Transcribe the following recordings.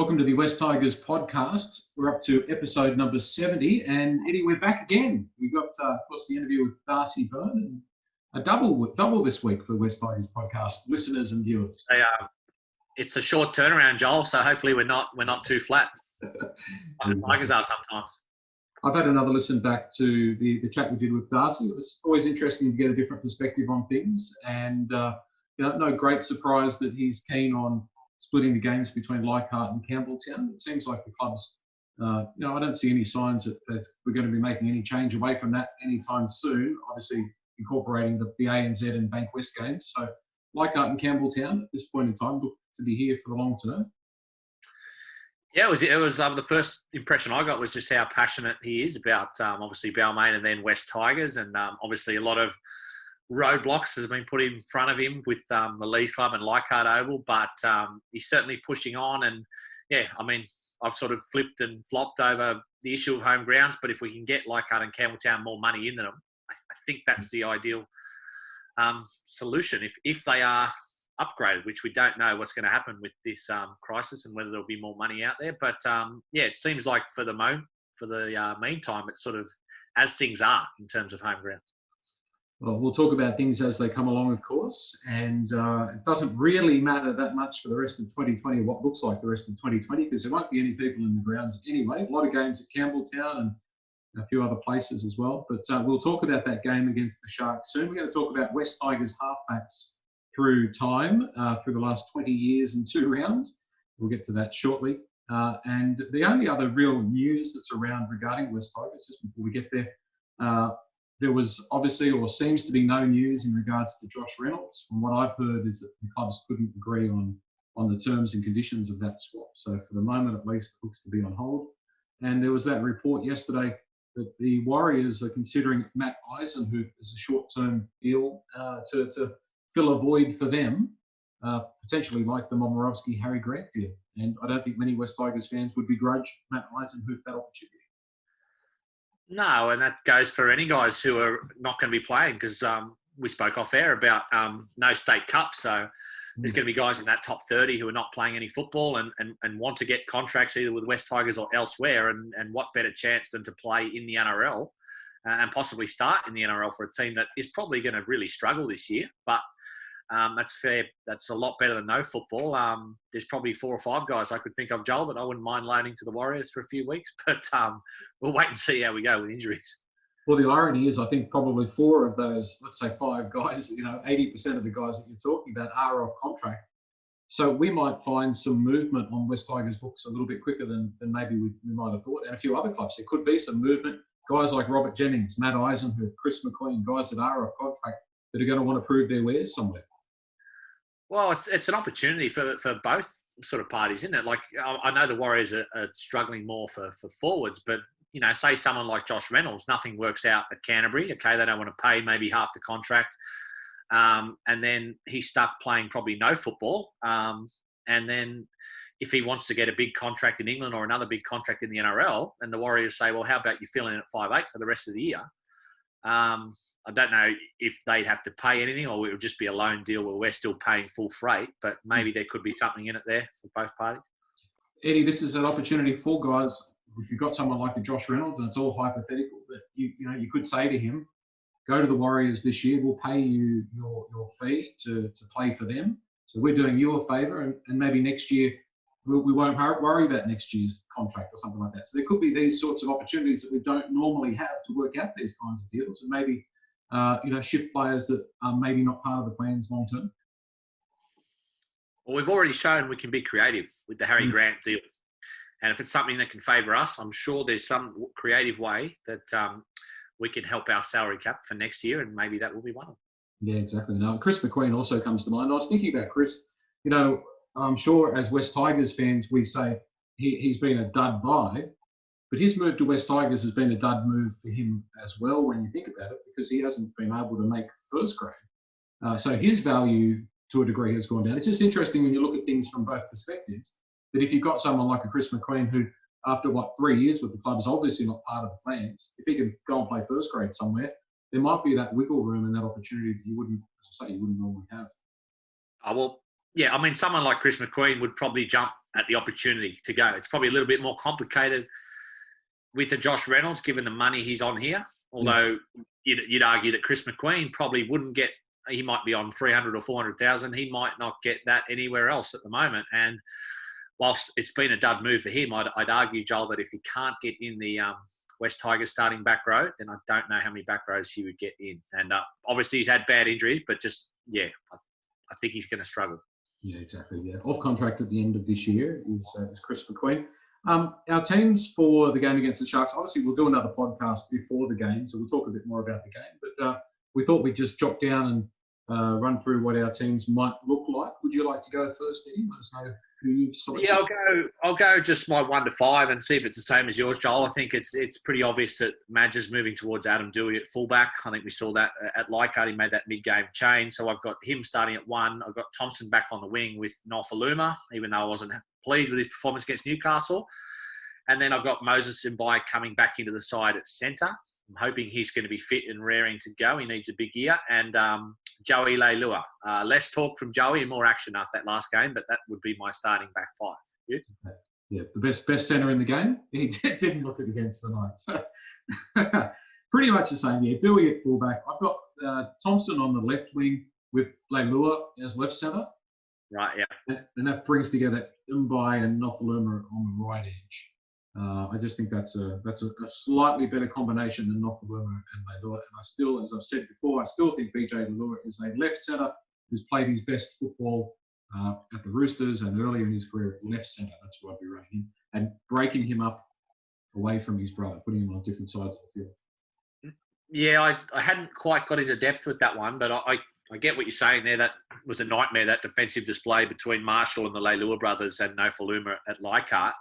Welcome to the West Tigers podcast. We're up to episode number 70, and Eddie, we're back again. We got, of course, the interview with Darcy Byrne, and a double this week for the West Tigers podcast listeners and viewers. It's a short turnaround, Joel. So hopefully we're not too flat. The Tigers are sometimes. I've had another listen back to the chat we did with Darcy. It was always interesting to get a different perspective on things, and no great surprise that he's keen on splitting the games between Leichhardt and Campbelltown. It seems like the clubs, I don't see any signs that we're going to be making any change away from that anytime soon, obviously incorporating the ANZ and Bank West games. So Leichhardt and Campbelltown at this point in time look to be here for the long term. Yeah, it was the first impression I got was just how passionate he is about obviously Balmain and then West Tigers, and obviously a lot of roadblocks have been put in front of him with the Leeds Club and Leichhardt Oval, but he's certainly pushing on. And yeah, I mean, I've sort of flipped and flopped over the issue of home grounds, but if we can get Leichhardt and Campbelltown more money into them, I think that's the ideal solution. If they are upgraded, which we don't know what's going to happen with this crisis and whether there'll be more money out there. But it seems like for the meantime, it's sort of as things are in terms of home ground. Well, we'll talk about things as they come along, of course, and it doesn't really matter that much for the rest of 2020, what looks like the rest of 2020, because there won't be any people in the grounds anyway. A lot of games at Campbelltown and a few other places as well. But we'll talk about that game against the Sharks soon. We're going to talk about West Tigers halfbacks through time, through the last 20 years and 2 rounds. We'll get to that shortly. And the only other real news that's around regarding West Tigers, just before we get there, there was obviously, or seems to be, no news in regards to Josh Reynolds. From what I've heard is that the clubs couldn't agree on the terms and conditions of that swap. So for the moment, at least, it looks to be on hold. And there was that report yesterday that the Warriors are considering Matt Eisenhuth as a short-term deal to fill a void for them, potentially like the Momirovski Harry Grant deal. And I don't think many West Tigers fans would begrudge Matt Eisenhuth that opportunity. No, and that goes for any guys who are not going to be playing, because we spoke off air about no state cup. So there's going to be guys in that top 30 who are not playing any football and want to get contracts either with West Tigers or elsewhere. And what better chance than to play in the NRL and possibly start in the NRL for a team that is probably going to really struggle this year. But that's fair. That's a lot better than no football. There's probably 4 or 5 guys I could think of, Joel, that I wouldn't mind loaning to the Warriors for a few weeks. But we'll wait and see how we go with injuries. Well, the irony is I think probably 4 of those, let's say 5 guys, 80% of the guys that you're talking about are off contract. So we might find some movement on West Tigers books a little bit quicker than maybe we might have thought. And a few other clubs, there could be some movement. Guys like Robert Jennings, Matt Eisenhuth, Chris McQueen, guys that are off contract that are going to want to prove their wares somewhere. Well, it's an opportunity for both sort of parties, isn't it? Like, I know the Warriors are struggling more for forwards, but, say someone like Josh Reynolds, nothing works out at Canterbury. Okay, they don't want to pay maybe half the contract. And then he's stuck playing probably no football. And then if he wants to get a big contract in England or another big contract in the NRL, and the Warriors say, well, how about you fill in at 5'8" for the rest of the year? I don't know if they'd have to pay anything or it would just be a loan deal where we're still paying full freight, but maybe there could be something in it there for both parties. Eddie, this is an opportunity for guys. If you've got someone like a Josh Reynolds, and it's all hypothetical, but you could say to him, go to the Warriors this year, we'll pay you your fee to play for them. So we're doing you a favour, and maybe next year we won't worry about next year's contract or something like that. So there could be these sorts of opportunities that we don't normally have to work out these kinds of deals, and maybe shift players that are maybe not part of the plans long term. Well, we've already shown we can be creative with the Harry Grant deal, and if it's something that can favour us, I'm sure there's some creative way that we can help our salary cap for next year, and maybe that will be one of them. Yeah, exactly. Now, Chris McQueen also comes to mind. I was thinking about Chris. I'm sure as West Tigers fans, we say he's been a dud buy, but his move to West Tigers has been a dud move for him as well when you think about it, because he hasn't been able to make first grade. So his value to a degree has gone down. It's just interesting when you look at things from both perspectives, that if you've got someone like a Chris McQueen who, after 3 years with the club, is obviously not part of the plans, if he can go and play first grade somewhere, there might be that wiggle room and that opportunity that you wouldn't normally have. Yeah, I mean, someone like Chris McQueen would probably jump at the opportunity to go. It's probably a little bit more complicated with the Josh Reynolds, given the money he's on here. Although you'd argue that Chris McQueen probably wouldn't get. He might be on 300 or 400,000. He might not get that anywhere else at the moment. And whilst it's been a dud move for him, I'd argue, Joel, that if he can't get in the West Tigers starting back row, then I don't know how many back rows he would get in. And obviously he's had bad injuries, but I think he's going to struggle. Yeah, exactly. Yeah, off contract at the end of this year is Chris McQueen. Our teams for the game against the Sharks, obviously we'll do another podcast before the game, so we'll talk a bit more about the game. But we thought we'd just jot down and run through what our teams might look like. Would you like to go first, Eddie? Let us know who you've selected. Yeah, I'll go just my 1 to 5 and see if it's the same as yours, Joel. I think it's pretty obvious that Madge is moving towards Adam Doueihi at fullback. I think we saw that at Leichhardt. He made that mid-game change. So I've got him starting at 1. I've got Thompson back on the wing with Nofaluma, even though I wasn't pleased with his performance against Newcastle. And then I've got Moses Mbai coming back into the side at centre. I'm hoping he's going to be fit and raring to go. He needs a big year. And Joey Leilua. Less talk from Joey and more action after that last game, but that would be my starting back 5. Good? Yeah, the best centre in the game. He didn't look it against the Knights. So pretty much the same. Yeah, Doueihi at fullback. I've got Thompson on the left wing with Leilua as left centre. Right, yeah. And that brings together Mbai and Nofaluma on the right edge. I just think that's a slightly better combination than Nofaluma and Leilua. And I still, as I've said before, I still think BJ Leilua is a left centre who's played his best football at the Roosters and earlier in his career at left centre. That's where I'd be running him and breaking him up away from his brother, putting him on different sides of the field. Yeah, I hadn't quite got into depth with that one, but I get what you're saying there. That was a nightmare, that defensive display between Marshall and the Leilua brothers and Nofaluma at Leichhardt.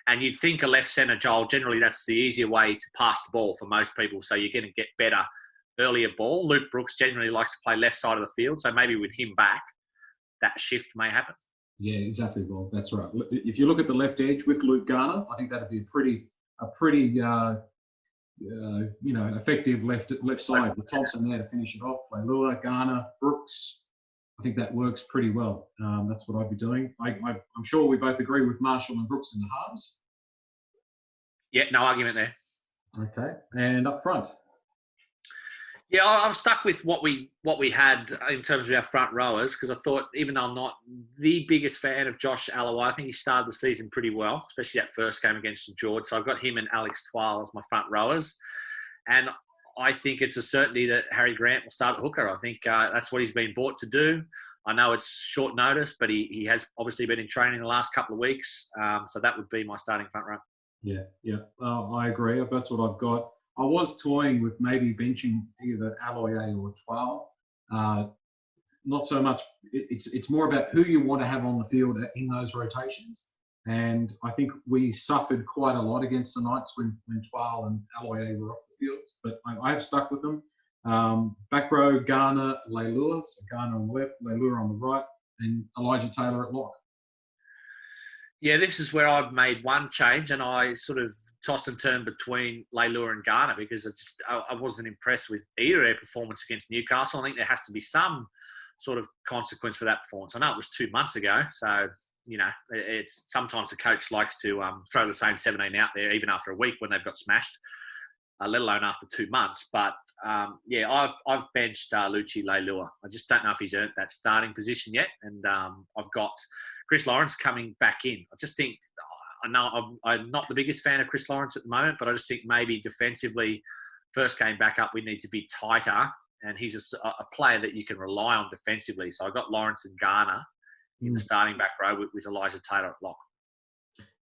And you'd think a left centre, Joel, generally that's the easier way to pass the ball for most people. So you're going to get better earlier ball. Luke Brooks generally likes to play left side of the field. So maybe with him back, that shift may happen. Yeah, exactly, Bob. That's right. If you look at the left edge with Luke Garner, I think that'd be a pretty effective left side with Thompson there to finish it off. Leilua, Garner, Brooks. I think that works pretty well. That's what I'd be doing. I'm sure we both agree with Marshall and Brooks in the halves. Yeah, no argument there. Okay, and up front. Yeah, I'm stuck with what we had in terms of our front rowers, because I thought, even though I'm not the biggest fan of Josh Alloway, I think he started the season pretty well, especially that first game against St George. So I've got him and Alex Twal as my front rowers. And I think it's a certainty that Harry Grant will start at hooker. I think that's what he's been brought to do. I know it's short notice, but he has obviously been in training the last couple of weeks. So that would be my starting front row. Yeah. I agree. That's what I've got. I was toying with maybe benching either Aloye or Twal. Not so much. It's more about who you want to have on the field in those rotations. And I think we suffered quite a lot against the Knights when Twal and Aloye were off the field. But I have stuck with them. Back row, Garner, Leilua. So Garner on the left, Leilua on the right, and Elijah Taylor at lock. Yeah, this is where I've made one change, and I sort of tossed and turned between Leilua and Garner because I wasn't impressed with either their performance against Newcastle. I think there has to be some sort of consequence for that performance. I know it was 2 months ago, so it's sometimes the coach likes to throw the same 17 out there even after a week when they've got smashed, let alone after 2 months. But I've benched Lucci Leilua. I just don't know if he's earned that starting position yet, and I've got Chris Lawrence coming back in. I just think, I know I'm not the biggest fan of Chris Lawrence at the moment, but I just think maybe defensively, first game back up, we need to be tighter. And he's a player that you can rely on defensively. So I got Lawrence and Garner in the starting back row with Elijah Taylor at lock.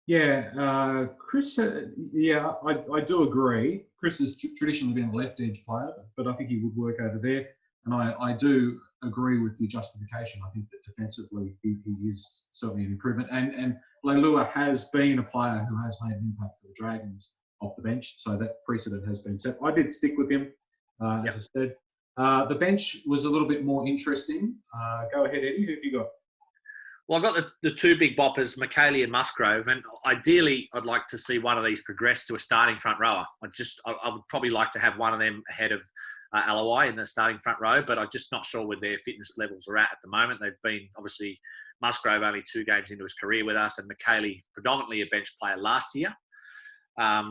Yeah, Chris, I do agree. Chris has traditionally been a left edge player, but I think he would work over there. And I do agree with your justification. I think that defensively he is certainly an improvement. And Leilua has been a player who has made an impact for the Dragons off the bench. So that precedent has been set. I did stick with him, as I said. The bench was a little bit more interesting. Go ahead, Eddie. Who have you got? Well, I've got the two big boppers, McKaylee and Musgrove, and ideally I'd like to see one of these progress to a starting front rower. I would probably like to have one of them ahead of Alloway in the starting front row, but I'm just not sure where their fitness levels are at the moment. They've been obviously Musgrove only 2 games into his career with us, and McKaylee predominantly a bench player last year.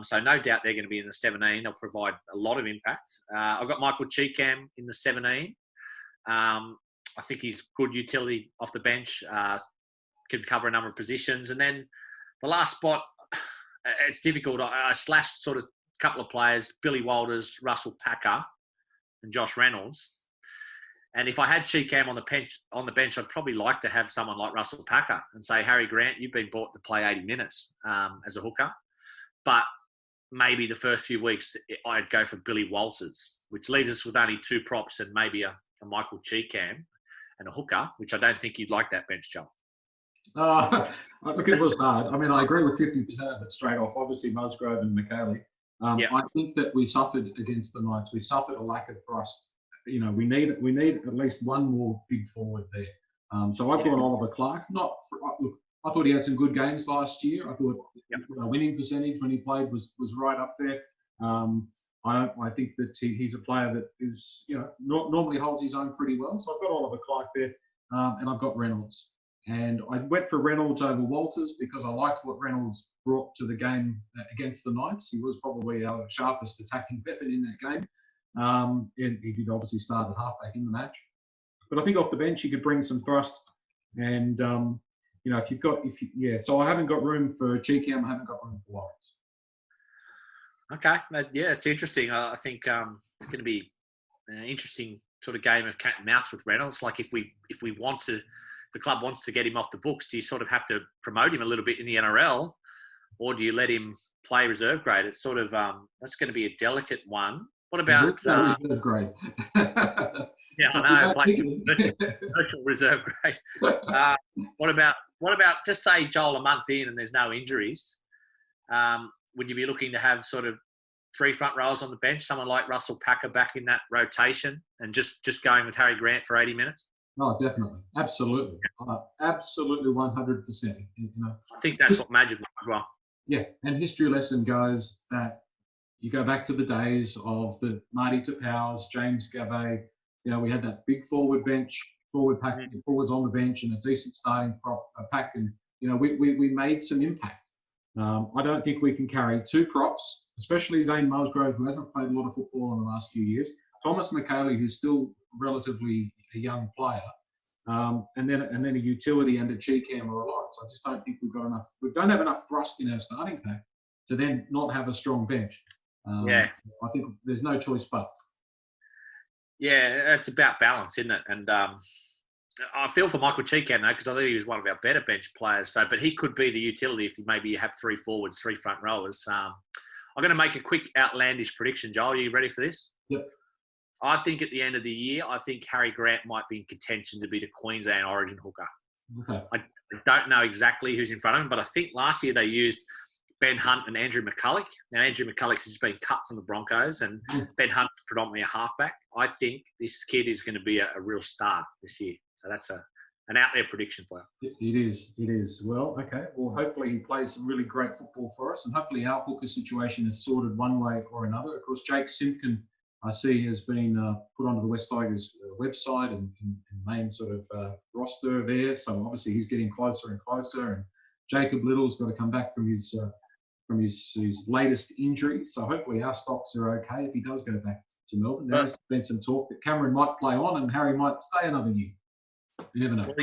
So no doubt they're going to be in the 17. They'll provide a lot of impact. I've got Michael Cheekham in the 17. I think he's good utility off the bench, can cover a number of positions. And then the last spot, it's difficult. I slashed sort of a couple of players, Billy Walters, Russell Packer, and Josh Reynolds. And if I had Cheekham on the bench, I'd probably like to have someone like Russell Packer and say, Harry Grant, you've been brought to play 80 minutes as a hooker. But maybe the first few weeks, I'd go for Billy Walters, which leaves us with only 2 props and maybe a Michael Cheekham and a hooker, which I don't think you'd like that bench, Joel. Look, it was hard. I mean, I agree with 50% of it straight off. Obviously, Musgrove and McKaylee. I think that we suffered against the Knights. We suffered a lack of thrust. You know, we need at least one more big forward there. So I've got Oliver Clark. Look, I thought he had some good games last year. I thought winning percentage when he played was right up there. I think that he's a player that is, normally holds his own pretty well. So I've got Oliver Clark there, and I've got Reynolds. And I went for Reynolds over Walters because I liked what Reynolds brought to the game against the Knights. He was probably our sharpest attacking weapon in that game. And he did obviously start at halfback in the match. But I think off the bench, he could bring some thrust. And, so I haven't got room for Cheekham. I haven't got room for Lawrence. Okay. Yeah, it's interesting. I think it's going to be an interesting sort of game of cat and mouse with Reynolds. Like if the club wants to get him off the books, do you sort of have to promote him a little bit in the NRL, or do you let him play reserve grade? It's sort of that's going to be a delicate one. What about reserve grade? Yeah, I know, like virtual reserve grade. What about just say Joel a month in and there's no injuries? Would you be looking to have sort of 3 front rows on the bench, someone like Russell Packer back in that rotation, and just going with Harry Grant for 80 minutes? No, definitely. Absolutely. Absolutely 100%. I think that's what Magic like as well. Yeah, and history lesson goes that you go back to the days of the Marty Tapau's, James Gavet. We had that big forward bench, forwards on the bench, and a decent starting pack. And, we made some impact. I don't think we can carry 2 props, especially Zane Musgrove, who hasn't played a lot of football in the last few years. Thomas McKaylee, who's still relatively a young player, and then a utility and a Cheekham or a Lawrence. I just don't think we've got enough. We don't have enough thrust in our starting pack to then not have a strong bench. I think there's no choice but. Yeah, it's about balance, isn't it? And I feel for Michael Cheekham though, because I think he was one of our better bench players. So, but he could be the utility if you have 3 forwards, 3 front rowers. I'm going to make a quick outlandish prediction, Joel. Are you ready for this? Yep. I think at the end of the year, I think Harry Grant might be in contention to be the Queensland Origin hooker. Okay. I don't know exactly who's in front of him, but I think last year they used Ben Hunt and Andrew McCulloch. Now, Andrew McCulloch has been cut from the Broncos, and Ben Hunt's predominantly a halfback. I think this kid is going to be a real star this year. So that's an out there prediction for you. It is. Well, okay. Well, hopefully he plays some really great football for us, and hopefully our hooker situation is sorted one way or another. Of course, Jake Simpkin, I see, has been put onto the West Tigers website and main sort of roster there. So obviously he's getting closer and closer. And Jacob Little's got to come back from his latest injury. So hopefully our stocks are okay if he does go back to Melbourne. There's been some talk that Cameron might play on and Harry might stay another year. You never know.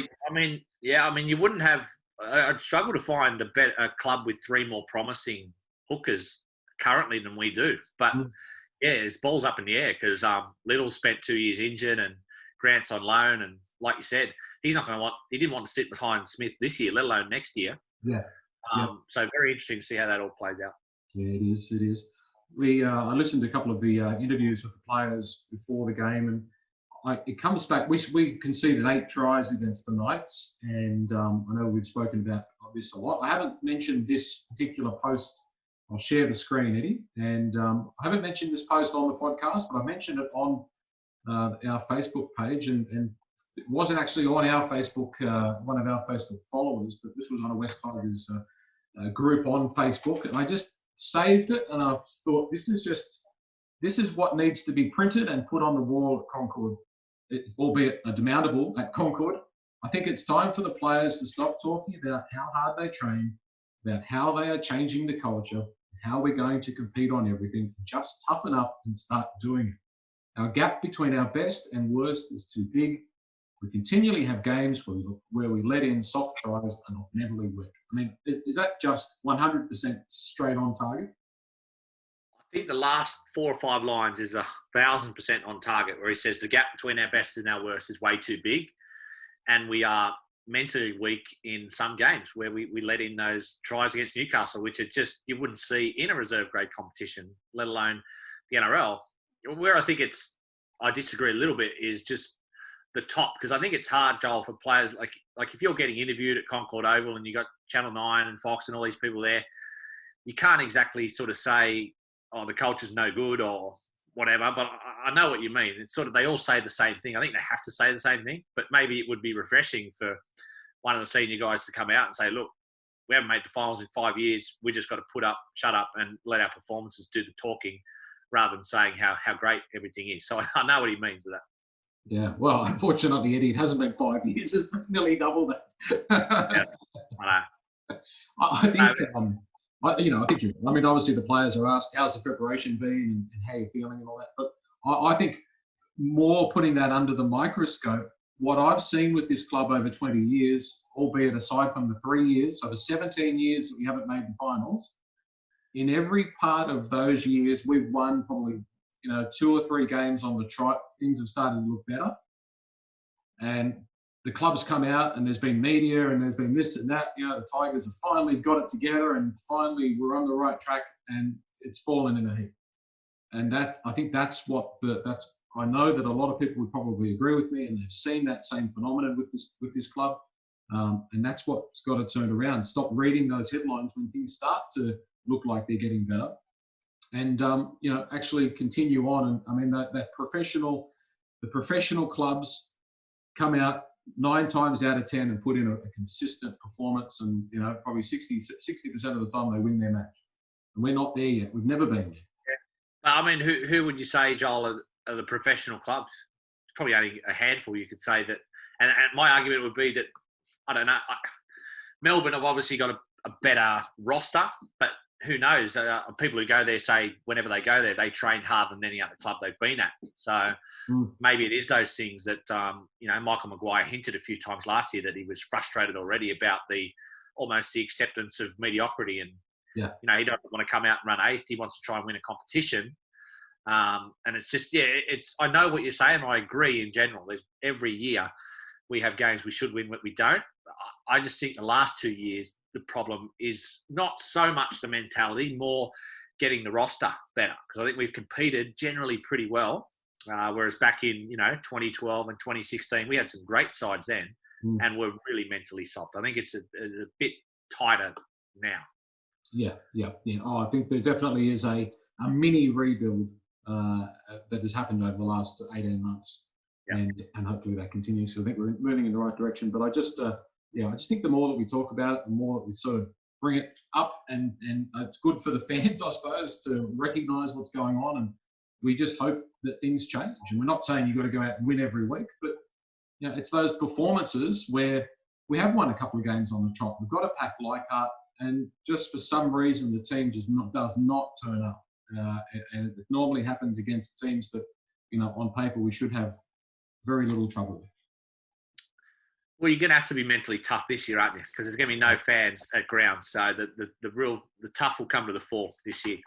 You wouldn't have. I'd struggle to find a club with 3 more promising hookers currently than we do. But yeah, there's balls up in the air because Little spent 2 years injured and Grant's on loan, and like you said, he didn't want to sit behind Smith this year, let alone next year. Yeah. So very interesting to see how that all plays out. Yeah, it is. I listened to a couple of the interviews with the players before the game, and it comes back. We conceded 8 tries against the Knights, and I know we've spoken about this a lot. I haven't mentioned this particular post. I'll share the screen, Eddie. And I haven't mentioned this post on the podcast, but I mentioned it on our Facebook page, and it wasn't actually on our Facebook, one of our Facebook followers, but this was on a West Tigers group on Facebook, and I just saved it, and I thought this is what needs to be printed and put on the wall at Concord, albeit a demountable at Concord. I think it's time for the players to stop talking about how hard they train, about how they are changing the culture, how we're going to compete on everything. Just toughen up and start doing it. Our gap between our best and worst is too big. We continually have games where we let in soft tries and not mentally weak. I mean, is that just 100% straight on target? I think the last 4 or 5 lines is 1,000% on target, where he says the gap between our best and our worst is way too big. And we are mentally weak in some games where we let in those tries against Newcastle, which are just, you wouldn't see in a reserve grade competition, let alone the NRL. Where I think I disagree a little bit is just the top, because I think it's hard, Joel, for players like if you're getting interviewed at Concord Oval and you got Channel 9 and Fox and all these people there, you can't exactly sort of say, oh, the culture's no good or whatever, but I know what you mean. It's sort of, they all say the same thing. I think they have to say the same thing, but maybe it would be refreshing for one of the senior guys to come out and say, look, we haven't made the finals in 5 years. We just got to shut up and let our performances do the talking, rather than saying how great everything is. So I know what he means with that. Yeah, well, unfortunately, Eddie, it hasn't been 5 years. It's nearly double that. Yeah, I know. I think, I think you're, I mean, obviously the players are asked, how's the preparation been and how you're feeling and all that. But I think more putting that under the microscope, what I've seen with this club over 20 years, albeit aside from the 3 years, so the 17 years that we haven't made the finals, in every part of those years, we've won probably 2 or 3 games on the trot. Things have started to look better. And the club's come out and there's been media and there's been this and that. The Tigers have finally got it together and finally we're on the right track, and it's fallen in a heap. And I think that's I know that a lot of people would probably agree with me, and they've seen that same phenomenon with this club. And that's what's got to turn around. Stop reading those headlines when things start to look like they're getting better. And actually continue on. And I mean the professional clubs come out 9 times out of 10 and put in a consistent performance, and probably 60% of the time they win their match. And we're not there yet. We've never been there. Yeah. I mean, who would you say, Joel, are the professional clubs? It's probably only a handful you could say that. And my argument would be that, I don't know, Melbourne have obviously got a better roster, but who knows? People who go there say whenever they go there, they train harder than any other club they've been at. So maybe it is those things that, Michael Maguire hinted a few times last year that he was frustrated already about almost the acceptance of mediocrity. And, he doesn't want to come out and run 8th. He wants to try and win a competition. And it's just, I know what you're saying. I agree in general. Every year we have games we should win, but we don't. I just think the last 2 years, the problem is not so much the mentality, more getting the roster better. Because I think we've competed generally pretty well, whereas back in 2012 and 2016, we had some great sides then, and we're really mentally soft. I think it's a bit tighter now. Yeah. Oh, I think there definitely is a mini rebuild that has happened over the last 18 months, and hopefully that continues. So I think we're moving in the right direction. But I just think the more that we talk about it, the more that we sort of bring it up, and it's good for the fans, I suppose, to recognise what's going on. And we just hope that things change. And we're not saying you've got to go out and win every week, but it's those performances where we have won a couple of games on the trot. We've got a pack Leichhardt, and just for some reason the team just does not turn up. And it normally happens against teams that, on paper we should have very little trouble with. Well, you're going to have to be mentally tough this year, aren't you? Because there's going to be no fans at ground. So the tough will come to the fore this year.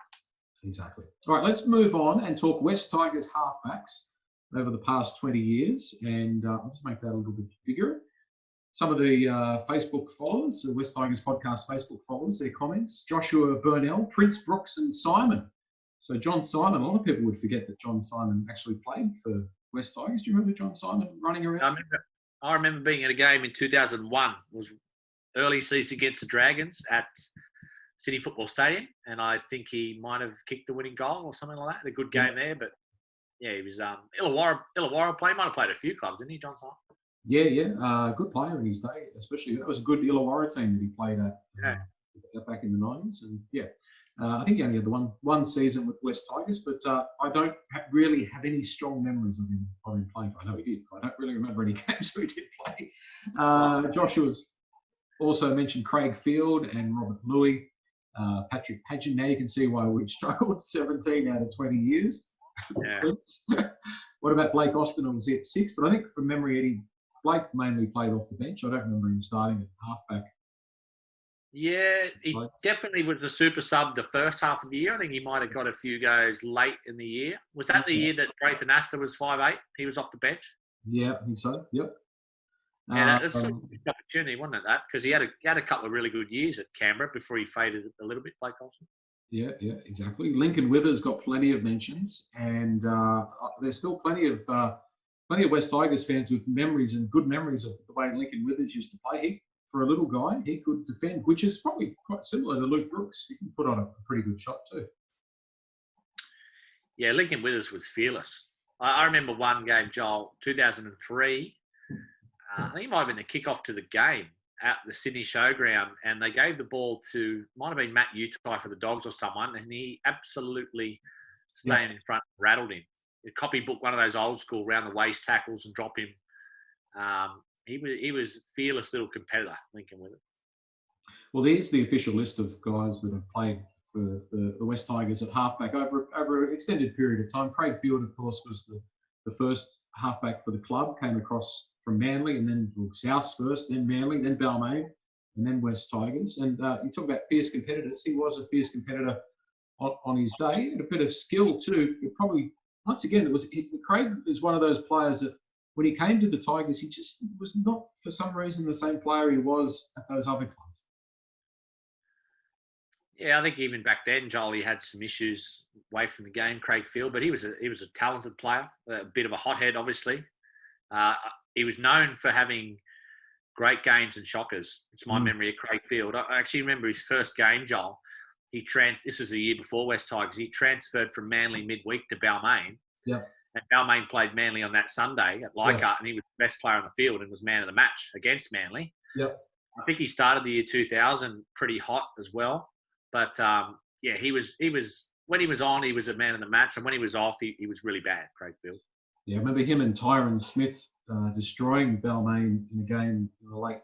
Exactly. All right, let's move on and talk West Tigers halfbacks over the past 20 years. And I'll just make that a little bit bigger. Some of the Facebook followers, the West Tigers podcast Facebook followers, their comments: Joshua Burnell, Prince Brooks and Simon. So John Simon, a lot of people would forget that John Simon actually played for West Tigers. Do you remember John Simon running around? I remember being at a game in 2001. It was early season against the Dragons at Sydney Football Stadium, and I think he might have kicked the winning goal or something like that. A good game there, but he was Illawarra player. Might have played a few clubs, didn't he, John Simon? Yeah. Good player in his day, especially. That was a good Illawarra team that he played at back in the 90s. And I think he only had the one season with West Tigers, but I don't really have any strong memories of him playing for. I know he did, but I don't really remember any games that he did play. Joshua's also mentioned Craig Field and Robert Louis, Patrick Paget. Now you can see why we've struggled 17 out of 20 years. Yeah. What about Blake Austin? Was he at 6? But I think from memory, Eddie, Blake mainly played off the bench. I don't remember him starting at halfback. Yeah, he definitely was a super sub the first half of the year. I think he might have got a few goes late in the year. Was that the year that Braithen Astor was 5'8"? He was off the bench? Yeah, I think so. Yep. Yeah, that's a good opportunity, wasn't it, that? Because he had a couple of really good years at Canberra before he faded a little bit, Blake Austin. Yeah, exactly. Lincoln Withers got plenty of mentions, and there's still plenty of West Tigers fans with memories and good memories of the way Lincoln Withers used to play. For a little guy, he could defend, which is probably quite similar to Luke Brooks. He can put on a pretty good shot too. Yeah, Lincoln Withers was fearless. I remember one game, Joel, 2003. I think it might have been the kickoff to the game at the Sydney Showground, and they gave the ball to, might have been Matt Eisenhuth for the Dogs or someone, and he absolutely staying in front, rattled him. He copybook one of those old school round the waist tackles and drop him. He was a fearless little competitor, Lincoln Withers. Well, there's the official list of guys that have played for the West Tigers at halfback over an extended period of time. Craig Field, of course, was the first halfback for the club, came across from Manly, and then South first, then Manly, then Balmain, and then West Tigers. And you talk about fierce competitors. He was a fierce competitor on his day, and a bit of skill too. It probably, once again, Craig is one of those players that, when he came to the Tigers, he just was not, for some reason, the same player he was at those other clubs. Yeah, I think even back then, Joel, he had some issues away from the game, Craig Field, but he was a talented player, a bit of a hothead, obviously. He was known for having great games and shockers. It's my memory of Craig Field. I actually remember his first game, Joel. This was the year before West Tigers. He transferred from Manly midweek to Balmain. Yeah. And Balmain played Manly on that Sunday at Leichhardt, and he was the best player on the field and was man of the match against Manly. Yep. I think he started the year 2000 pretty hot as well. But, he was when he was on, he was a man of the match. And when he was off, he was really bad, Craig Field. Yeah, I remember him and Tyron Smith destroying Balmain in a game in the late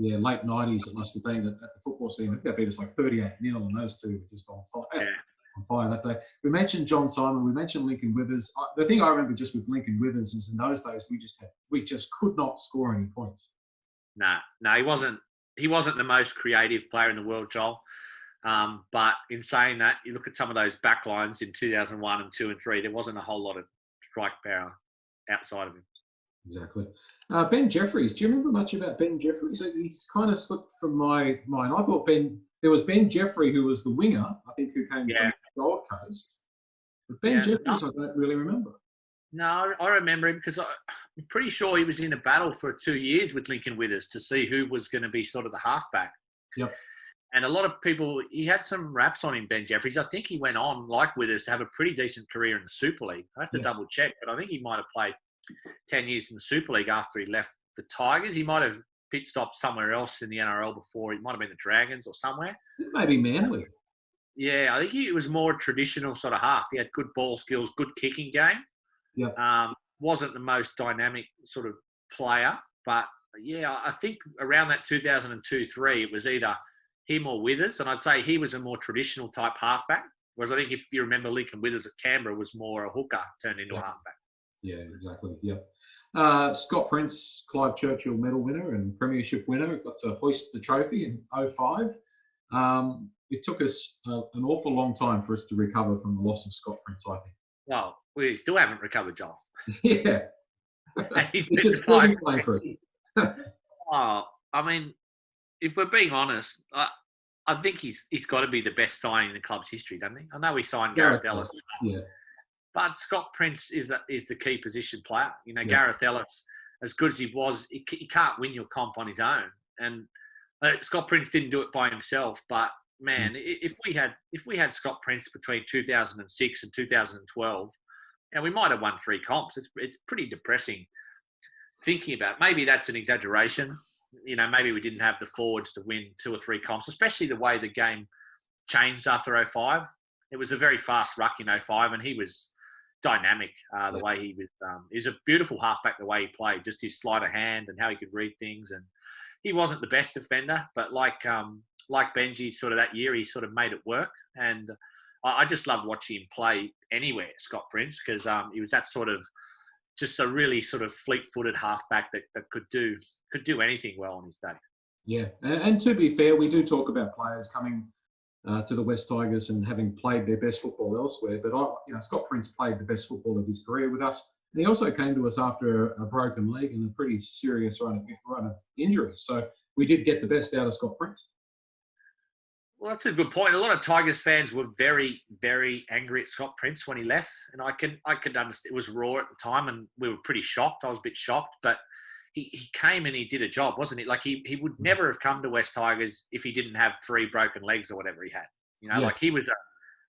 90s. It must have been at the football scene. They beat us like 38-0, and those two were just on fire. Yeah. On fire that day. We mentioned John Simon. We mentioned Lincoln Withers. The thing I remember just with Lincoln Withers is in those days we just could not score any points. No, he wasn't the most creative player in the world, Joel. But in saying that, you look at some of those back lines in 2001 and 2 and 3. There wasn't a whole lot of strike power outside of him. Exactly. Ben Jeffries. Do you remember much about Ben Jeffries? He's kind of slipped from my mind. I thought there was Ben Jeffrey, who was the winger, I think, who came from Gold Coast. But Ben Jeffries, I don't really remember. No, I remember him because I'm pretty sure he was in a battle for 2 years with Lincoln Withers to see who was going to be sort of the halfback. Yep. And a lot of people, he had some raps on him, Ben Jeffries. I think he went on, like Withers, to have a pretty decent career in the Super League. I have to double check, but I think he might have played 10 years in the Super League after he left the Tigers. He might have pit stopped somewhere else in the NRL before. It might have been the Dragons or somewhere. Maybe Manly. Yeah, I think he was more traditional sort of half. He had good ball skills, good kicking game. Yeah. Wasn't the most dynamic sort of player, but I think around that 2002-3, it was either him or Withers, and I'd say he was a more traditional type halfback. Whereas I think if you remember Lincoln Withers at Canberra was more a hooker turned into a halfback. Yeah, exactly. Yeah. Scott Prince, Clive Churchill medal winner and premiership winner, got to hoist the trophy in 2005. It took us an awful long time for us to recover from the loss of Scott Prince, I think. Well, we still haven't recovered, Joel. Yeah. He's still been playing for it. I mean, if we're being honest, I think he's got to be the best signing in the club's history, doesn't he? I know we signed Gareth Ellis. Yeah. But Scott Prince is the key position player. You know, Gareth Ellis, as good as he was, he can't win your comp on his own. And Scott Prince didn't do it by himself. But man, if we had Scott Prince between 2006 and 2012, and we might have won 3 comps. It's pretty depressing thinking about it. Maybe that's an exaggeration. You know, maybe we didn't have the forwards to win 2 or 3 comps, especially the way the game changed after 05. It was a very fast ruck in 05, and he was dynamic the way he was. He's a beautiful halfback the way he played, just his sleight of hand and how he could read things. And he wasn't the best defender, but like Benji, sort of that year, he sort of made it work. And I just loved watching him play anywhere, Scott Prince, because he was that sort of just a really sort of fleet-footed halfback that could do anything well on his day. Yeah, and to be fair, we do talk about players coming to the West Tigers and having played their best football elsewhere. But Scott Prince played the best football of his career with us. And he also came to us after a broken leg and a pretty serious run of injuries. So we did get the best out of Scott Prince. Well, that's a good point. A lot of Tigers fans were very, very angry at Scott Prince when he left, and I could understand. It was raw at the time, and we were pretty shocked. I was a bit shocked, but he came and he did a job, wasn't he? Like he would never have come to West Tigers if he didn't have 3 broken legs or whatever he had. Like he was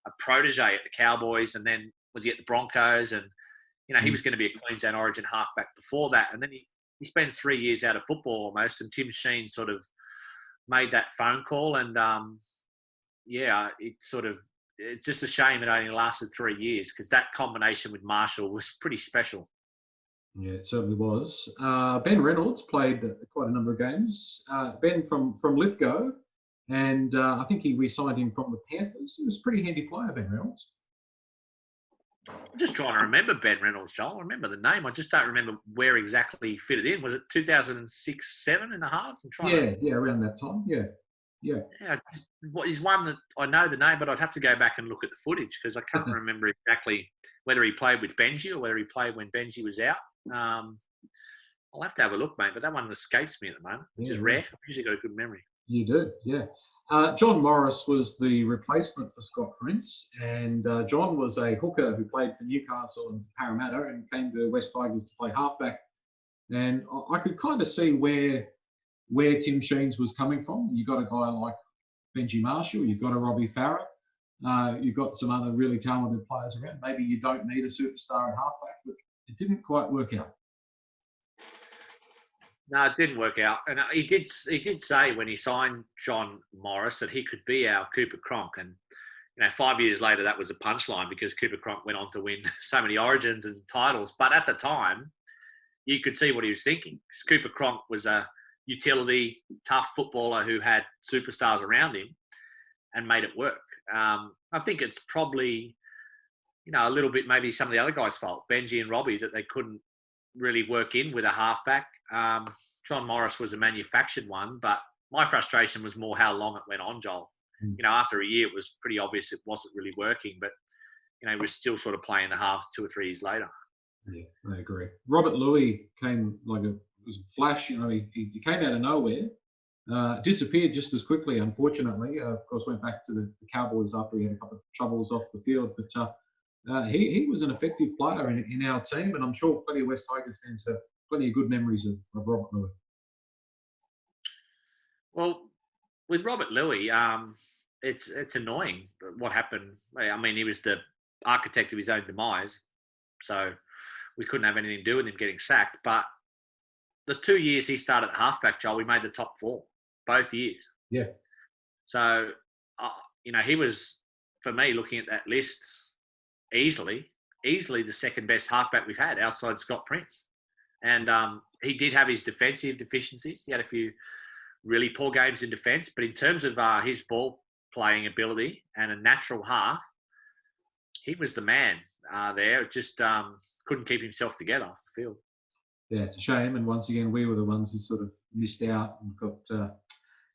a protege at the Cowboys, and then was he at the Broncos, and he was going to be a Queensland Origin halfback before that, and then he spends 3 years out of football almost, and Tim Sheen sort of made that phone call, and it's just a shame it only lasted 3 years, because that combination with Marshall was pretty special. Yeah, it certainly was. Ben Reynolds played quite a number of games. Ben from Lithgow, and I think we signed him from the Panthers. He was a pretty handy player, Ben Reynolds. I'm just trying to remember Ben Reynolds, Joel. I remember the name. I just don't remember where exactly he fitted in. Was it 2006-07 in the halves? Yeah, around that time. Yeah. He's one that I know the name, but I'd have to go back and look at the footage, because I can't remember exactly whether he played with Benji or whether he played when Benji was out. I'll have to have a look, mate, but that one escapes me at the moment, which is rare. I've usually got a good memory. You do, yeah. John Morris was the replacement for Scott Prince, and John was a hooker who played for Newcastle and Parramatta and came to West Tigers to play halfback. And I could kind of see where Tim Sheens was coming from. You've got a guy like Benji Marshall, you've got a Robbie Farah, you've got some other really talented players around. Maybe you don't need a superstar at halfback, but it didn't quite work out. No, it didn't work out. And he did say when he signed John Morris that he could be our Cooper Cronk. And 5 years later, that was a punchline, because Cooper Cronk went on to win so many Origins and titles. But at the time, you could see what he was thinking. Cooper Cronk was a utility, tough footballer who had superstars around him and made it work. I think it's probably, a little bit maybe some of the other guys' fault, Benji and Robbie, that they couldn't really work in with a halfback. John Morris was a manufactured one, but my frustration was more how long it went on, Joel. After a year, it was pretty obvious it wasn't really working, but, he was still sort of playing the halves 2 or 3 years later. Yeah, I agree. Robert Louis came it was a flash. He came out of nowhere, disappeared just as quickly, unfortunately. Of course, went back to the Cowboys after he had a couple of troubles off the field. But he was an effective player in our team, and I'm sure plenty of West Tigers fans have plenty of good memories of Robert Louis. Well, with Robert Louis, it's annoying what happened. I mean, he was the architect of his own demise, so we couldn't have anything to do with him getting sacked. But the 2 years he started at halfback, Joel, we made the top 4, both years. Yeah. So, he was, for me, looking at that list, easily the second best halfback we've had outside Scott Prince. And he did have his defensive deficiencies. He had a few really poor games in defence, but in terms of his ball playing ability and a natural half, he was the man there. Just couldn't keep himself together off the field. Yeah, it's a shame. And once again, we were the ones who sort of missed out and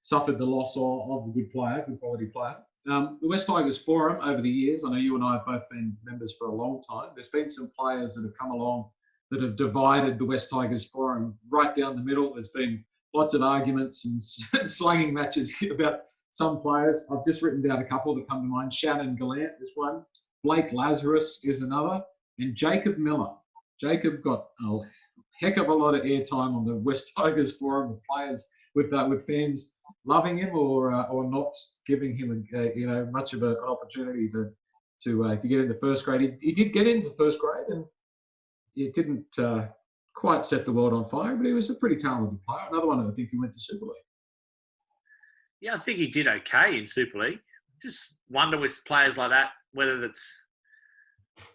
suffered the loss of a good quality player. The West Tigers Forum over the years, I know you and I have both been members for a long time. There's been some players that have come along that have divided the West Tigers Forum right down the middle. There's been lots of arguments and slanging matches about some players. I've just written down a couple that come to mind. Shannon Gallant is one. Blake Lazarus is another. And Jacob Miller. Jacob got a heck of a lot of airtime on the West Tigers Forum with players, with fans loving him or not giving him much of an opportunity to get into first grade. He did get into first grade, and it didn't quite set the world on fire, but he was a pretty talented player. Another one, I think, who went to Super League. Yeah, I think he did okay in Super League. just wonder with players like that whether that's,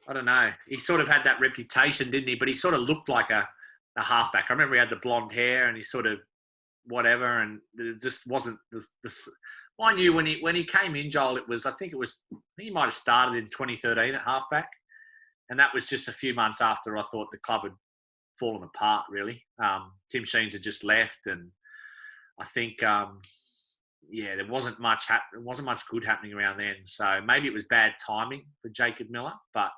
I don't know. He sort of had that reputation, didn't he? But he sort of looked like a halfback. I remember he had the blonde hair and he sort of whatever, and it just wasn't this. I knew when he came in, Joel, I think he might have started in 2013 at halfback, and that was just a few months after I thought the club had fallen apart. Really, Tim Sheens had just left, and I think there wasn't much good happening around then. So maybe it was bad timing for Jacob Miller, but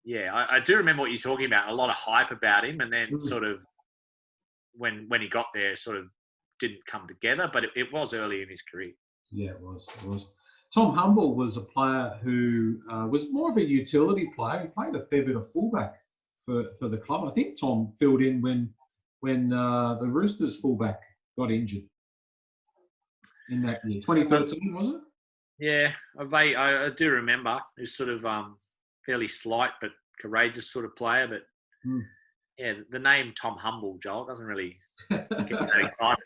yeah, I do remember what you're talking about. A lot of hype about him, and then sort of when he got there, sort of didn't come together. But it was early in his career. Yeah, it was. Tom Humble was a player who was more of a utility player. He played a fair bit of fullback for the club. I think Tom filled in when the Roosters fullback got injured in that year. 2013, was it? Yeah, I do remember. He was sort of fairly slight but courageous sort of player. But yeah, the name Tom Humble, Joel, doesn't really get that excited.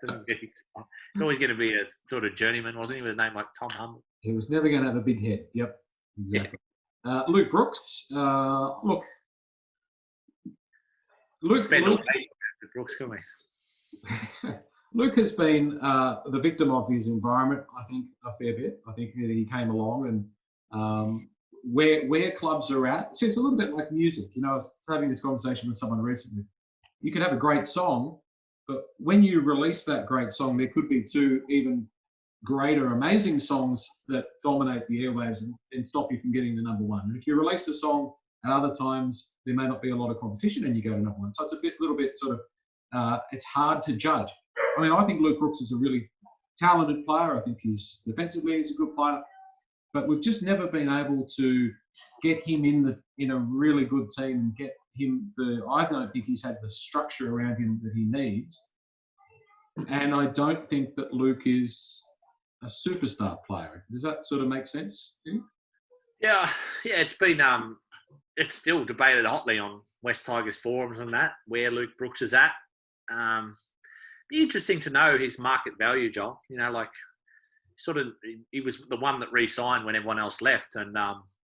It's always going to be a sort of journeyman, wasn't he, with a name like Tom Humble? He was never going to have a big head. Yep, exactly. Yeah. Luke Brooks. Look. Spend all day with Brooks, can we? Luke has been the victim of his environment, I think, a fair bit. I think that he came along and where clubs are at. So it's a little bit like music. You know, I was having this conversation with someone recently. You could have a great song, but when you release that great song, there could be two even greater, amazing songs that dominate the airwaves and stop you from getting to number one. And if you release a song at other times, there may not be a lot of competition and you go to number one. So it's a little bit sort of, it's hard to judge. I mean, I think Luke Brooks is a really talented player. I think defensively he's a good player, but we've just never been able to get him in a really good team and get him I don't think he's had the structure around him that he needs. And I don't think that Luke is a superstar player. Does that sort of make sense to you? Yeah, it's been it's still debated hotly on West Tigers forums and that, where Luke Brooks is at. Be interesting to know his market value, Joel. You know, like sort of he was the one that re-signed when everyone else left, and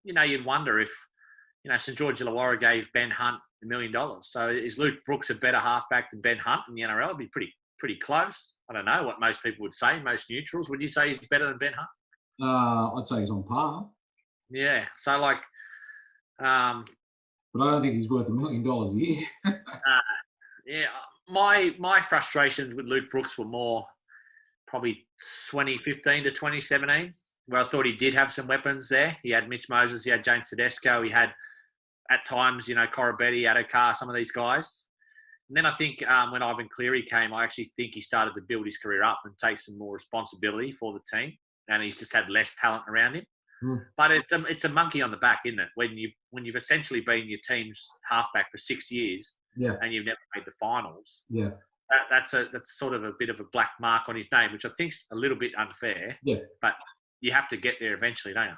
you know, you'd wonder if St George Illawarra gave Ben Hunt $1 million. So is Luke Brooks a better halfback than Ben Hunt in the NRL? It'd be pretty close. I don't know what most people would say. Most neutrals, would you say he's better than Ben Hunt? I'd say he's on par. Yeah. So like, but I don't think he's worth $1 million a year. Yeah. My frustrations with Luke Brooks were more probably 2015 to 2017, where I thought he did have some weapons there. He had Mitch Moses, he had James Tedesco, he had at times, Corabetti, Adokar, some of these guys. And then I think when Ivan Cleary came, I actually think he started to build his career up and take some more responsibility for the team. And he's just had less talent around him. But it's a monkey on the back, isn't it? When you've essentially been your team's halfback for 6 years, and you've never made the finals. Yeah, that's sort of a bit of a black mark on his name, which I think's a little bit unfair. Yeah, but you have to get there eventually, don't you?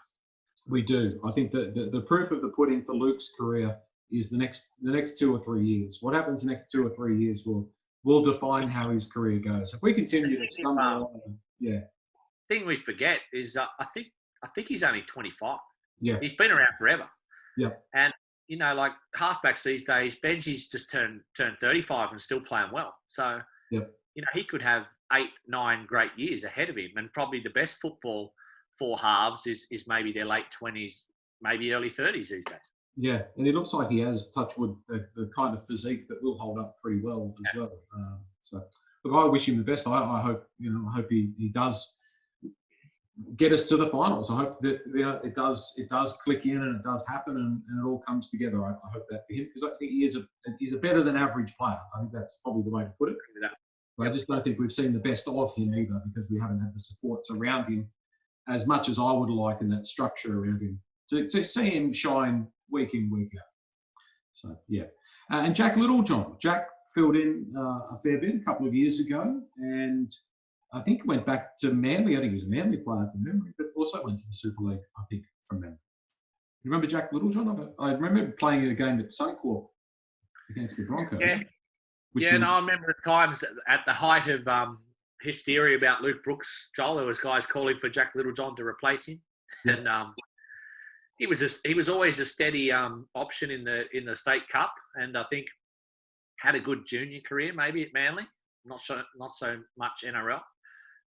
We do. I think the proof of the pudding for Luke's career is the next 2 or 3 years. What happens the next 2 or 3 years will define how his career goes. If we continue to stumble along, The thing we forget is I think he's only 25. Yeah, he's been around forever. Yeah, and like halfbacks these days, Benji's just turned 35 and still playing well. So he could have 8-9 great years ahead of him, and probably the best football for halves is maybe their late 20s, maybe early 30s these days. Yeah, and it looks like he has, touch wood, the kind of physique that will hold up pretty well as well. So, look, I wish him the best. I hope he does get us to the finals. I hope that it does click in and it does happen and it all comes together. I hope that for him, because I think he's a better than average player. I think that's probably the way to put it. But I just don't think we've seen the best of him either, because we haven't had the supports around him as much as I would like, and that structure around him to see him shine week in, week out. So, yeah. And Jack Littlejohn. Jack filled in a fair bit a couple of years ago, and I think he went back to Manly. I think he was a Manly player from memory, but also went to the Super League, I think, from memory. You remember Jack Littlejohn? I remember playing in a game at Suncorp against the Broncos. Yeah. I remember at times at the height of hysteria about Luke Brooks, Joel. There was guys calling for Jack Littlejohn to replace him, and he was always a steady option in the State Cup, and I think had a good junior career maybe at Manly. Not so much NRL,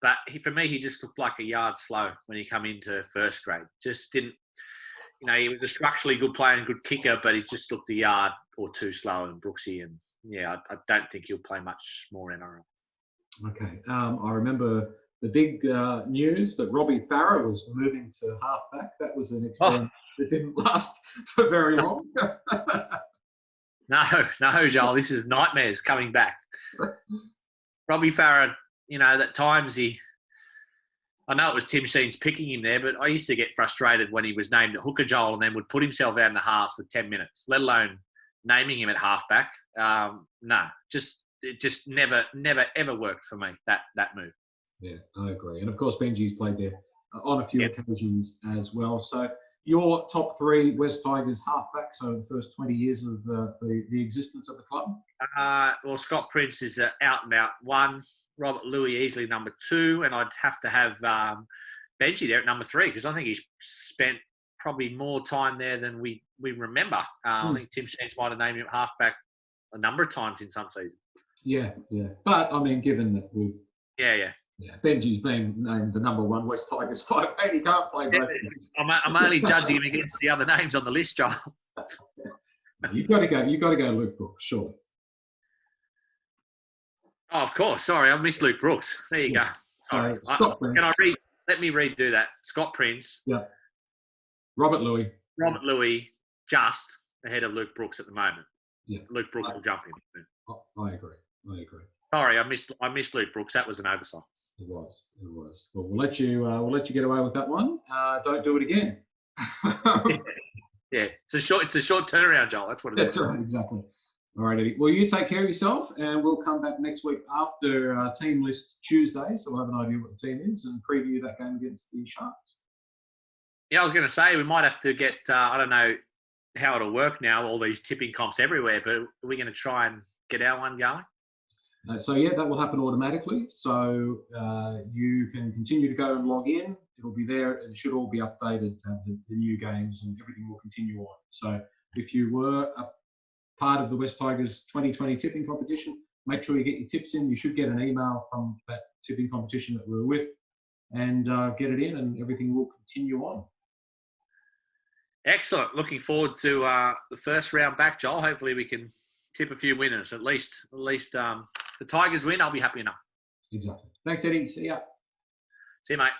but for me he just looked like a yard slow when he come into first grade. Just didn't, he was a structurally good player and good kicker, but he just looked a yard or two slower than Brooksy, and I don't think he'll play much more NRL. Okay, I remember the big news that Robbie Farah was moving to halfback. That was an experiment that didn't last for very long. No, Joel, this is nightmares coming back. Robbie Farah, at times I know it was Tim Sheen's picking him there, but I used to get frustrated when he was named at hooker, Joel, and then would put himself out in the halves for 10 minutes, let alone naming him at halfback. It just never, ever worked for me, that move. Yeah, I agree. And of course, Benji's played there on a few occasions as well. So your top 3 West Tigers halfbacks over the first 20 years of the existence of the club? Well, Scott Prince is out and out 1. Robert Louis easily number 2. And I'd have to have Benji there at number 3 because I think he's spent probably more time there than we remember. I think Tim Sheens might have named him halfback a number of times in some seasons. Yeah. But, given that we've... Yeah, Benji's been named the number 1 West Tigers 5, and he can't play both. I'm only judging him against the other names on the list, John. You've got to go Luke Brooks, surely. Oh, of course. Sorry, I missed Luke Brooks. There you go. Sorry. Let me redo that. Scott Prince. Yeah. Robert Louis, just ahead of Luke Brooks at the moment. Yeah. Luke Brooks will jump in. I agree. Sorry, I missed Luke Brooks. That was an oversight. It was. Well, we'll let you get away with that one. Don't do it again. Yeah, it's a short turnaround, Joel. That's what it is. That's right, exactly. All right, Eddie. Well, you take care of yourself, and we'll come back next week after team list Tuesday, so we'll have an idea what the team is and preview that game against the Sharks. Yeah, I was going to say we might have to get. I don't know how it'll work now. All these tipping comps everywhere, but are we going to try and get our one going? That will happen automatically. So you can continue to go and log in. It'll be there. It should all be updated to have the new games, and everything will continue on. So if you were a part of the West Tigers 2020 tipping competition, make sure you get your tips in. You should get an email from that tipping competition that we're with, and get it in, and everything will continue on. Excellent. Looking forward to the first round back, Joel. Hopefully we can tip a few winners. At least if the Tigers win, I'll be happy enough. Exactly. Thanks, Eddie. See ya. See you, mate.